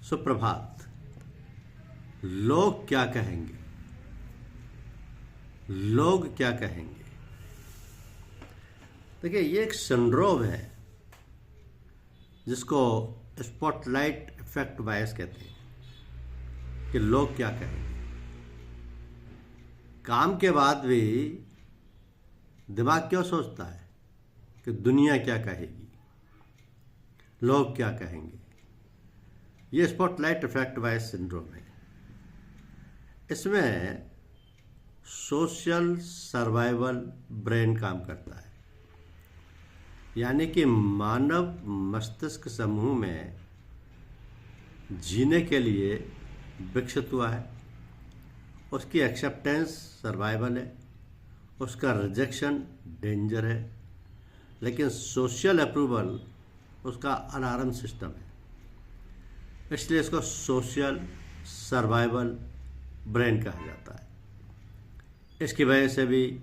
सुप्रभात। लोग क्या कहेंगे? लोग क्या कहेंगे? देखिए, ये एक सिंड्रोम है जिसको स्पॉटलाइट इफेक्ट बायस कहते हैं कि लोग क्या कहेंगे। काम के बाद भी दिमाग क्यों सोचता है कि दुनिया क्या कहेगी, लोग क्या कहेंगे। ये स्पॉटलाइट इफेक्ट बायस सिंड्रोम है। इसमें सोशल सर्वाइवल ब्रेन काम करता है, यानी कि मानव मस्तिष्क समूह में जीने के लिए विकसित हुआ है। उसकी एक्सेप्टेंस सर्वाइवल है, उसका रिजेक्शन डेंजर है, लेकिन सोशल अप्रूवल उसका अलार्म सिस्टम है। इसलिए इसको सोशल सर्वाइवल ब्रेन कहा जाता है। इसकी वजह से भी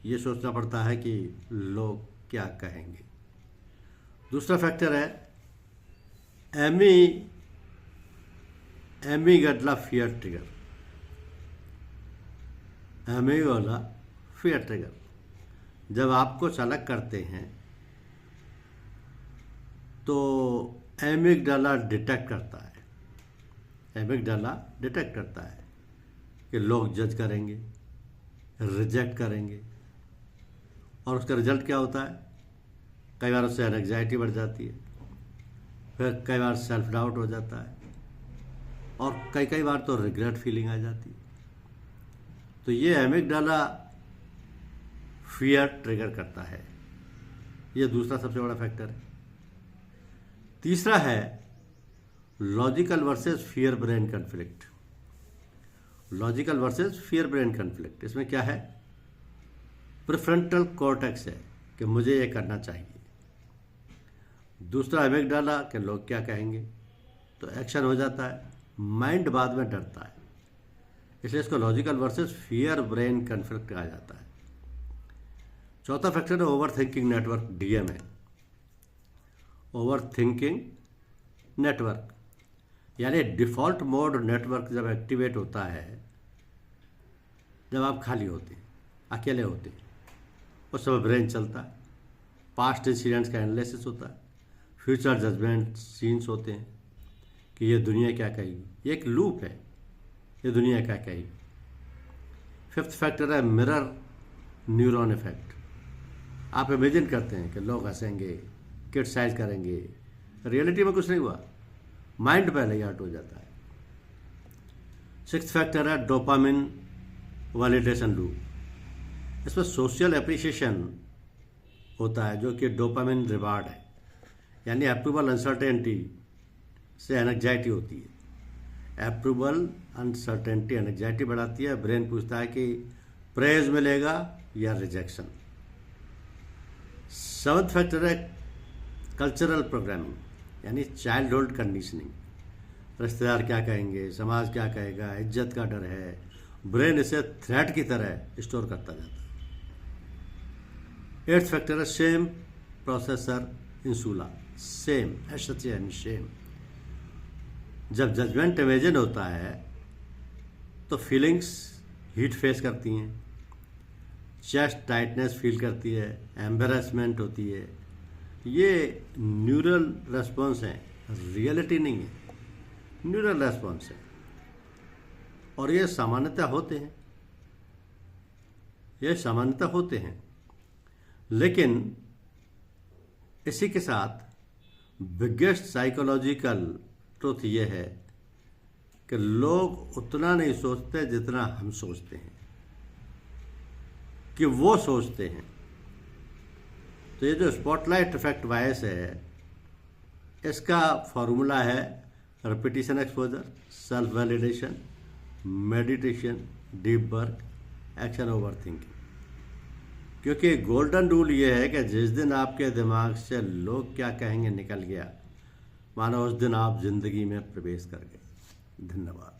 ये सोचना पड़ता है कि लोग क्या कहेंगे। दूसरा फैक्टर है amygdala fear trigger. Amygdala fear trigger जब आपको चालक करते हैं तो एमिगडाला डिटेक्ट करता है। एमिगडाला डिटेक्ट करता है कि लोग जज करेंगे, रिजेक्ट करेंगे, और उसका रिजल्ट क्या होता है? कई बार उससे एंग्जाइटी बढ़ जाती है, फिर कई बार सेल्फ डाउट हो जाता है, और कई बार तो रिग्रेट फीलिंग आ जाती है। तो ये एमिगडाला फियर ट्रिगर करता है। ये दूसरा सबसे बड़ा फैक्टर है। तीसरा है logical versus fear brain conflict. Logical versus fear brain conflict, इसमें क्या है? प्रीफ्रंटल कॉर्टेक्स है कि मुझे ये करना चाहिए। दूसरा एमिगडाला कि लोग क्या कहेंगे, तो एक्शन हो जाता है। माइंड बाद में डरता है, इसलिए इसको logical versus fear brain conflict कहा जाता है। चौथा फैक्टर है ओवर थिंकिंग नेटवर्क, डीएम है। ओवर थिंकिंग नेटवर्क यानी डिफ़ॉल्ट मोड नेटवर्क जब एक्टिवेट होता है, जब आप खाली होते हैं, अकेले होते हैं, उस समय ब्रेन चलता है। पास्ट इंसिडेंट्स का एनालिसिस होता है, फ्यूचर जजमेंट सीन्स होते हैं कि ये दुनिया क्या कहेगी। ये एक लूप है, ये दुनिया क्या कहेगी। फिफ्थ फैक्टर है मिरर न्यूरॉन इफेक्ट। आप इमेजिन करते हैं कि लोग हंसेंगे, क्रिटिसाइज करेंगे, रियलिटी में कुछ नहीं हुआ, माइंड पहले ही हर्ट हो जाता है। सिक्स्थ फैक्टर है डोपामिन वैलिडेशन लूप। इसमें सोशल एप्रिसिएशन होता है जो कि डोपामिन रिवार्ड है, यानी अप्रूवल अनसर्टेनिटी से एंग्जाइटी होती है। अप्रूवल अनसर्टेनिटी एंग्जाइटी बढ़ाती है। ब्रेन पूछता है कि प्रेज मिलेगा या रिजेक्शन। सेवंथ फैक्टर है कल्चरल प्रोग्रामिंग, यानी चाइल्डहुड कंडीशनिंग। रिश्तेदार क्या कहेंगे, समाज क्या कहेगा, इज्जत का डर है। ब्रेन इसे थ्रेट की तरह स्टोर करता जाता है। एट्थ फैक्टर है shame processor insula. Same shame. जब जजमेंट इमेजिन होता है तो फीलिंग्स हीट फेस करती हैं, चेस्ट टाइटनेस फील करती है, एम्बेरसमेंट होती है। ये न्यूरल रेस्पॉन्स है, रियलिटी नहीं है, न्यूरल रेस्पॉन्स है, और ये सामान्यतः होते हैं। लेकिन इसी के साथ बिगेस्ट साइकोलॉजिकल ट्रुथ ये है कि लोग उतना नहीं सोचते जितना हम सोचते हैं कि वो सोचते हैं। तो ये जो स्पॉटलाइट इफेक्ट बायस है, इसका फॉर्मूला है repetition exposure, self validation, meditation, deep work, action over thinking. क्योंकि गोल्डन रूल ये है कि जिस दिन आपके दिमाग से लोग क्या कहेंगे निकल गया, मानो उस दिन आप जिंदगी में प्रवेश कर गए। धन्यवाद।